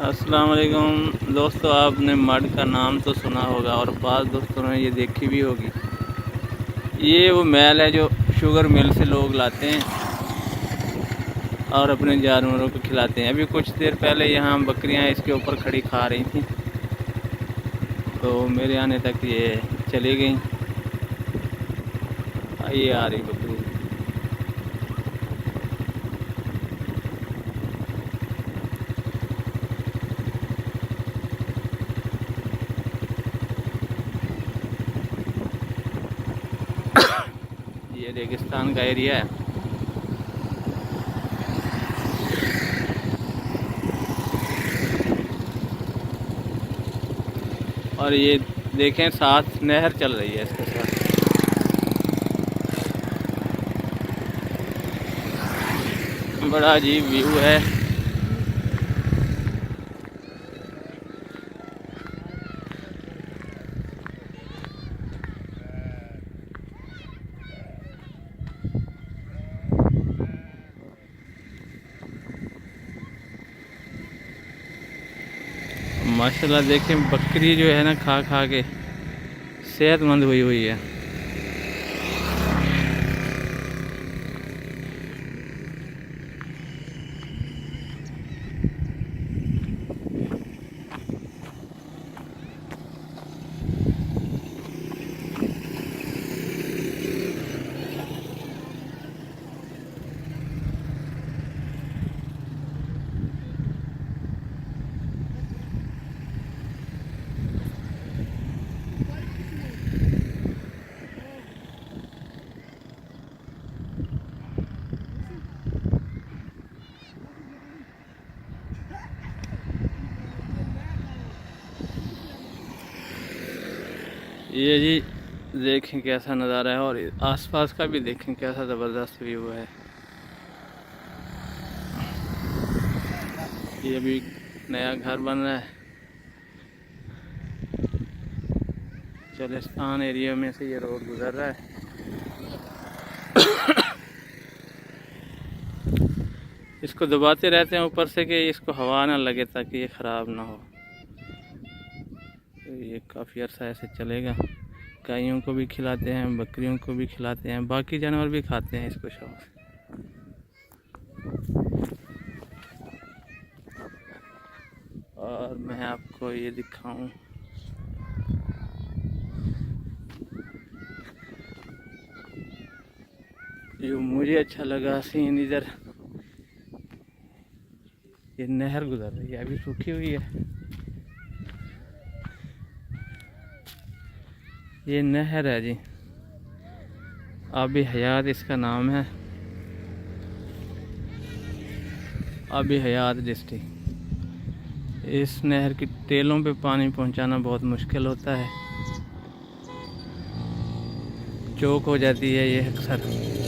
अस्सलाम वालेकुम दोस्तों, आपने मड का नाम तो सुना होगा और बाद दोस्तों ने ये देखी भी होगी। ये वो मैल है जो शुगर मिल से लोग लाते हैं और अपने जानवरों को खिलाते हैं। अभी कुछ देर पहले यहाँ बकरियाँ इसके ऊपर खड़ी खा रही थी, तो मेरे आने तक ये चली गई। ये आ रही बकरी। ये रेगिस्तान का एरिया है। और ये देखें, साथ नहर चल रही है इसके साथ। बड़ा अजीब व्यू है। माशाल्लाह देखें, बकरी जो है ना खा खा के सेहतमंद हुई हुई है। ये जी देखें कैसा नज़ारा है, और आसपास का भी देखें कैसा ज़बरदस्त व्यू है। ये अभी नया घर बन रहा है। चलिस्तान एरिया में से ये रोड गुजर रहा है। इसको दबाते रहते हैं ऊपर से कि इसको हवा ना लगे, ताकि ये ख़राब ना हो। तो ये काफ़ी अर्सा ऐसे चलेगा। गायों को भी खिलाते हैं, बकरियों को भी खिलाते हैं, बाकी जानवर भी खाते हैं इसको शौक से। और मैं आपको ये दिखाऊं, जो मुझे अच्छा लगा सीन, इधर ये नहर गुजर रही है, अभी सूखी हुई है। ये नहर है जी, आबी हयात इसका नाम है। आबी हयात डिस्ट्रिक्ट। इस नहर की टेलों पे पानी पहुंचाना बहुत मुश्किल होता है, चौक हो जाती है ये अक्सर।